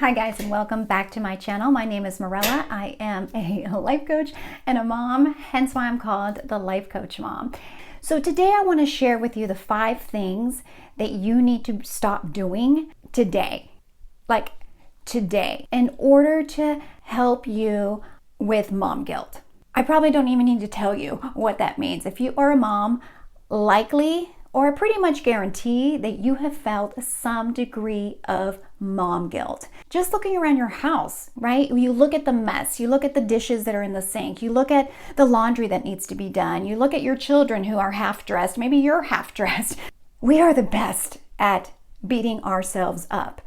Hi guys, and welcome back to my channel. My name is Mirella. I am a life coach and a mom, hence why I'm called the Life Coach Mom. So today I want to share with you the 5 things that you need to stop doing today. Like today, in order to help you with mom guilt. I probably don't even need to tell you what that means. If you are a mom, likely or pretty much guarantee that you have felt some degree of mom guilt. Just looking around your house, right? You look at the mess, you look at the dishes that are in the sink, you look at the laundry that needs to be done, you look at your children who are half dressed, maybe you're half dressed. We are the best at beating ourselves up.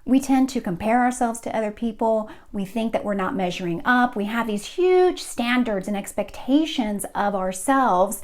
We tend to compare ourselves to other people. We think that we're not measuring up. We have these huge standards and expectations of ourselves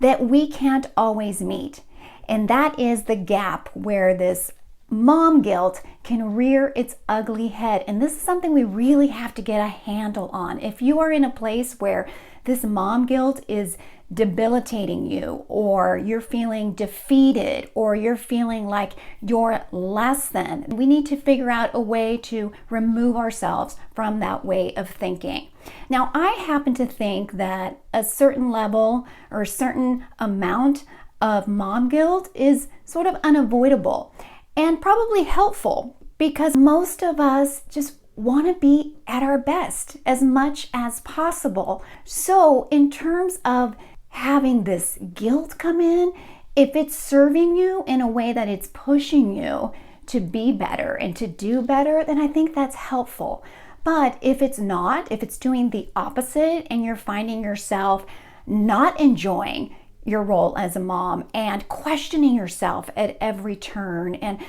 that we can't always meet. And that is the gap where this mom guilt can rear its ugly head. And this is something we really have to get a handle on. If you are in a place where this mom guilt is debilitating you, or you're feeling defeated, or you're feeling like you're less than, we need to figure out a way to remove ourselves from that way of thinking. Now, I happen to think that a certain level or a certain amount of mom guilt is sort of unavoidable and probably helpful, because most of us just want to be at our best as much as possible. So in terms of having this guilt come in, if it's serving you in a way that it's pushing you to be better and to do better, then I think that's helpful. But if it's not, if it's doing the opposite and you're finding yourself not enjoying your role as a mom and questioning yourself at every turn and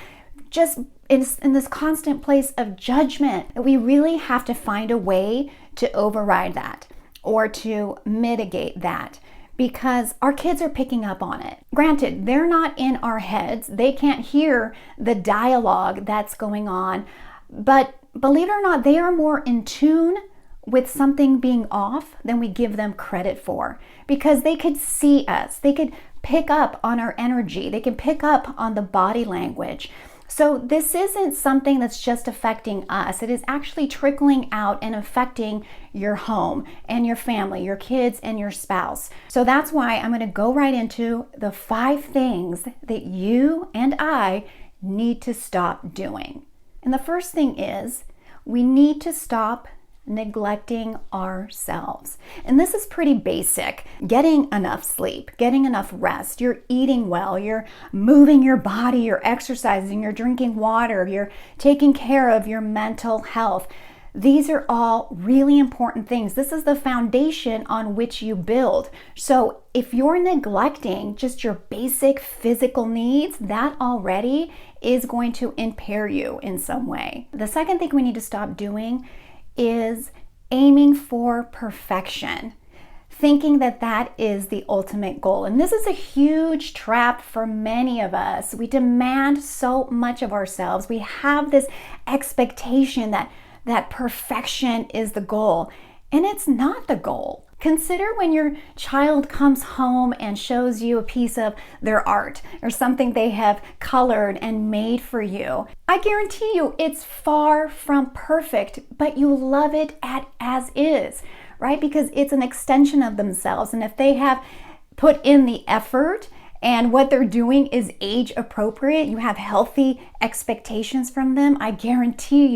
just in this constant place of judgment, we really have to find a way to override that or to mitigate that, because our kids are picking up on it. Granted, they're not in our heads. They can't hear the dialogue that's going on, but believe it or not, they are more in tune with something being off than we give them credit for, because they could see us. They could pick up on our energy. They can pick up on the body language. So this isn't something that's just affecting us. It is actually trickling out and affecting your home and your family, your kids and your spouse. So that's why I'm going to go right into the 5 things that you and I need to stop doing. And the first thing is we need to stop neglecting ourselves. And this is pretty basic. Getting enough sleep, getting enough rest, you're eating well, you're moving your body, you're exercising, you're drinking water, you're taking care of your mental health. These are all really important things. This is the foundation on which you build. So if you're neglecting just your basic physical needs, that already is going to impair you in some way. The second thing we need to stop doing is aiming for perfection, thinking that that is the ultimate goal. And this is a huge trap for many of us. We demand so much of ourselves. We have this expectation that perfection is the goal, and it's not the goal. Consider when your child comes home and shows you a piece of their art or something they have colored and made for you. I guarantee you it's far from perfect, but you love it as is, right? Because it's an extension of themselves. And if they have put in the effort and what they're doing is age appropriate, you have healthy expectations from them, I guarantee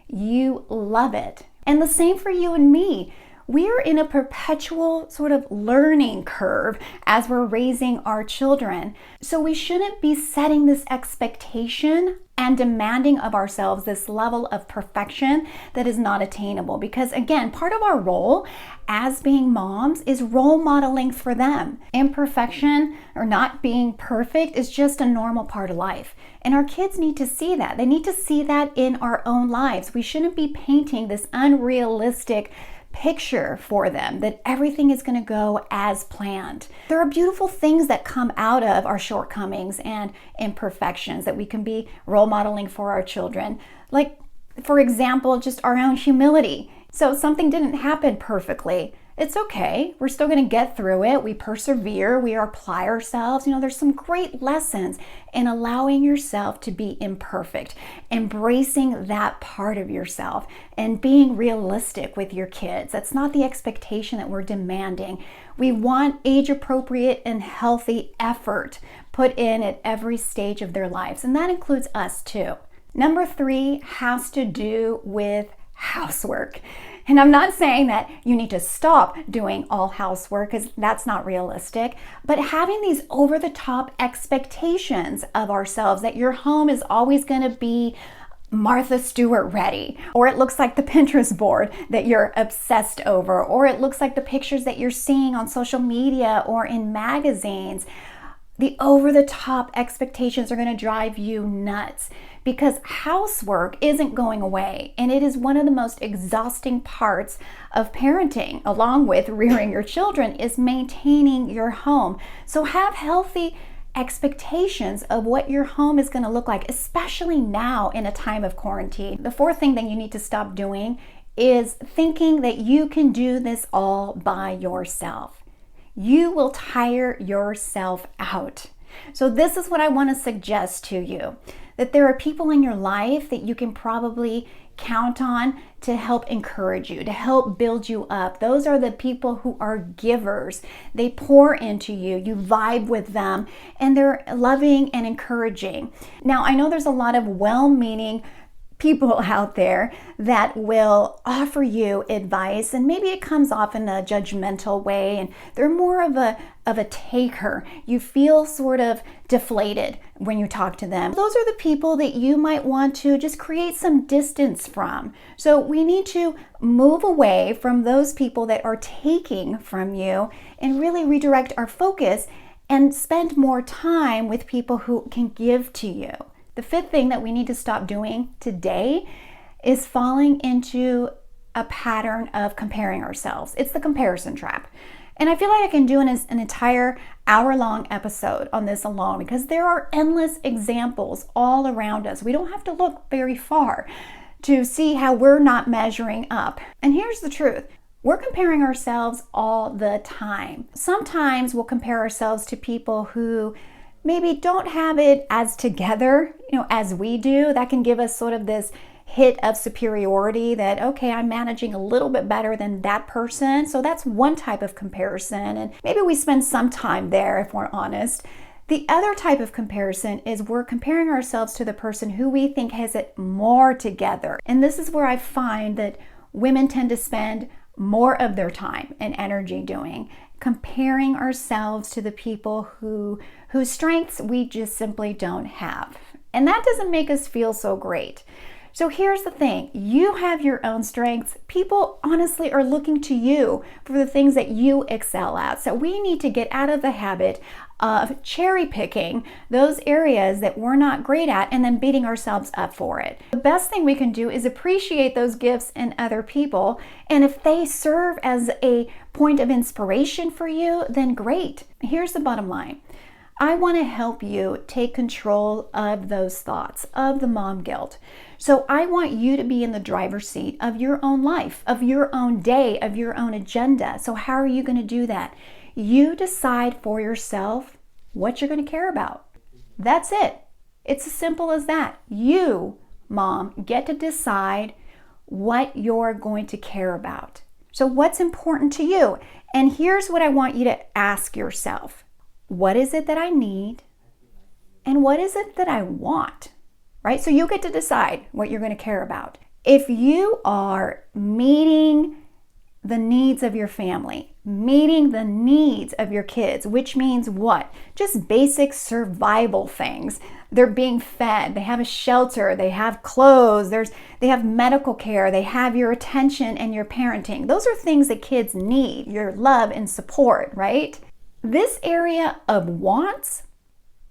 you love it. And the same for you and me. We're in a perpetual sort of learning curve as we're raising our children. So we shouldn't be setting this expectation and demanding of ourselves this level of perfection that is not attainable. Because again, part of our role as being moms is role modeling for them. Imperfection or not being perfect is just a normal part of life. And our kids need to see that. They need to see that in our own lives. We shouldn't be painting this unrealistic picture for them that everything is going to go as planned. There are beautiful things that come out of our shortcomings and imperfections that we can be role modeling for our children. Like, for example, just our own humility. So something didn't happen perfectly. It's okay. We're still going to get through it. We persevere. We apply ourselves. There's some great lessons in allowing yourself to be imperfect, embracing that part of yourself, and being realistic with your kids. That's not the expectation that we're demanding. We want age-appropriate and healthy effort put in at every stage of their lives, and that includes us too. Number 3 has to do with housework. And I'm not saying that you need to stop doing all housework, because that's not realistic, but having these over-the-top expectations of ourselves that your home is always going to be Martha Stewart ready, or it looks like the Pinterest board that you're obsessed over, or it looks like the pictures that you're seeing on social media or in magazines. The over-the-top expectations are going to drive you nuts, because housework isn't going away, and it is one of the most exhausting parts of parenting, along with rearing your children, is maintaining your home. So have healthy expectations of what your home is going to look like, especially now in a time of quarantine. The 4th thing that you need to stop doing is thinking that you can do this all by yourself. You will tire yourself out. So this is what I want to suggest to you, that there are people in your life that you can probably count on to help encourage you, to help build you up. Those are the people who are givers. They pour into you, you vibe with them, and they're loving and encouraging. Now, I know there's a lot of well-meaning people out there that will offer you advice, and maybe it comes off in a judgmental way, and they're more of a taker. You feel sort of deflated when you talk to them. Those are the people that you might want to just create some distance from. So we need to move away from those people that are taking from you and really redirect our focus and spend more time with people who can give to you. The 5th thing that we need to stop doing today is falling into a pattern of comparing ourselves. It's the comparison trap. And I feel like I can do an entire hour-long episode on this alone, because there are endless examples all around us. We don't have to look very far to see how we're not measuring up. And here's the truth. We're comparing ourselves all the time. Sometimes we'll compare ourselves to people who maybe don't have it as together, as we do. That can give us sort of this hit of superiority that, okay, I'm managing a little bit better than that person. So that's one type of comparison. And maybe we spend some time there if we're honest. The other type of comparison is we're comparing ourselves to the person who we think has it more together. And this is where I find that women tend to spend more of their time and energy doing, comparing ourselves to the people whose strengths we just simply don't have. And that doesn't make us feel so great. So here's the thing, you have your own strengths. People honestly are looking to you for the things that you excel at. So we need to get out of the habit of cherry picking those areas that we're not great at and then beating ourselves up for it. The best thing we can do is appreciate those gifts in other people. And if they serve as a point of inspiration for you, then great. Here's the bottom line. I want to help you take control of those thoughts, of the mom guilt. So I want you to be in the driver's seat of your own life, of your own day, of your own agenda. So how are you going to do that? You decide for yourself what you're going to care about. That's it. It's as simple as that. You, mom, get to decide what you're going to care about. So what's important to you? And here's what I want you to ask yourself. What is it that I need? And what is it that I want? Right? So you get to decide what you're going to care about. If you are meeting the needs of your family, meeting the needs of your kids, which means what? Just basic survival things. They're being fed, they have a shelter, they have clothes, they have medical care, they have your attention and your parenting. Those are things that kids need, your love and support, right? This area of wants,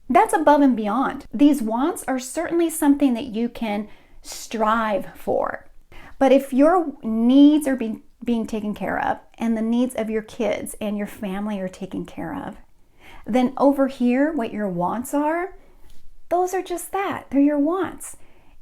that's above and beyond. These wants are certainly something that you can strive for. But if your needs are being taken care of and the needs of your kids and your family are taken care of, then over here, what your wants are, those are just that. They're your wants.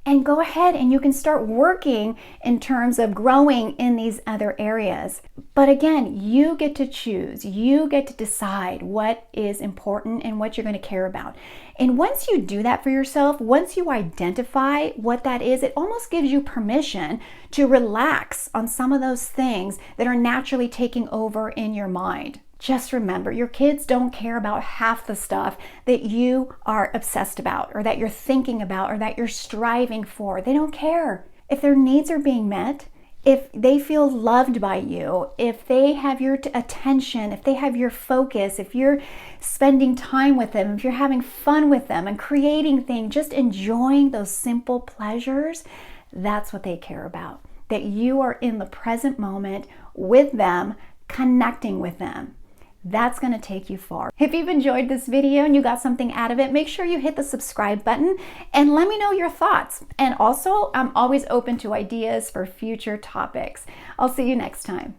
and go ahead and you can start working in terms of growing in these other areas. But again, you get to choose. You get to decide what is important and what you're going to care about. And once you do that for yourself, once you identify what that is, it almost gives you permission to relax on some of those things that are naturally taking over in your mind. Just remember, your kids don't care about half the stuff that you are obsessed about or that you're thinking about or that you're striving for. They don't care. If their needs are being met, if they feel loved by you, if they have your attention, if they have your focus, if you're spending time with them, if you're having fun with them and creating things, just enjoying those simple pleasures, that's what they care about. That you are in the present moment with them, connecting with them. That's going to take you far. If you've enjoyed this video and you got something out of it, make sure you hit the subscribe button and let me know your thoughts. And also, I'm always open to ideas for future topics. I'll see you next time.